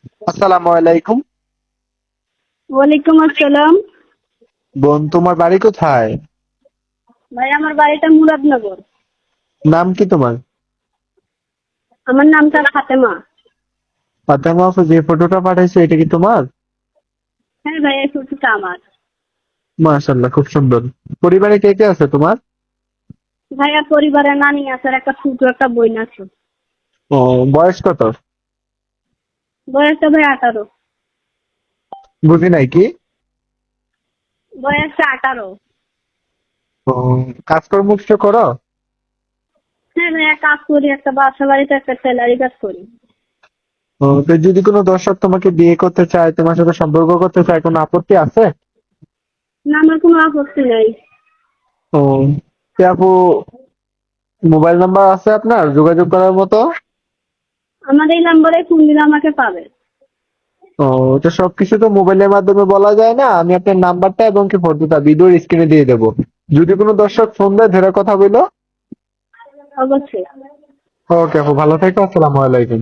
আসসালামু আলাইকুম। ওয়ালাইকুম আসসালাম। বোন, তোমার বাড়ি কোথায়? ভাই আমার বাড়িটা মুরাদনগর। নাম কি তোমার? আমার নামটা ফাতেমা। ফাতেমা আপু, যে ফটোটা পাঠাইছো এটা কি তোমার? হ্যাঁ ভাই, এই ছুটিটা আমার। মাশাআল্লাহ, খুব সুন্দর। পরিবারে কে কে আছে তোমার? ভাইয়া পরিবারের নানি আছে আর একটা ছোট একটা বোন আছে। ও, বয়স কত? বয়সটা ভাই 18। বুঝি নাই কি? বয়সটা 18। ও, কাজকর্ম কিছু করো? হ্যাঁ ভাইয়া কাজ করি, একটা বাসা বাড়িতে একটা টেলারি কাজ করি। ও, তো যদি কোনো দর্শক তোমাকে বিয়ে করতে চায়, তোমার সাথে সম্পর্ক করতে চায়, কোনো আপত্তি আছে? না, আমার কোনো আপত্তি নাই। ও, তে আপু, মোবাইল নাম্বার আছে আপনার যোগাযোগ করার মতো? আমার এই নাম্বারে ফোন দিলে আমাকে পাবে। ও, তো সবকিছু তো মোবাইলের মাধ্যমে বলা যায় না। আমি আপনার নাম্বারটা এবং কি ফটোটা ভিডিওর স্ক্রিনে দিয়ে দেবো। যদি কোনো দর্শক ফোন দেয়, ধরে কথা বলো। অবশ্যই। ওকে আপু, ভালো থেকো। আসসালামু আলাইকুম।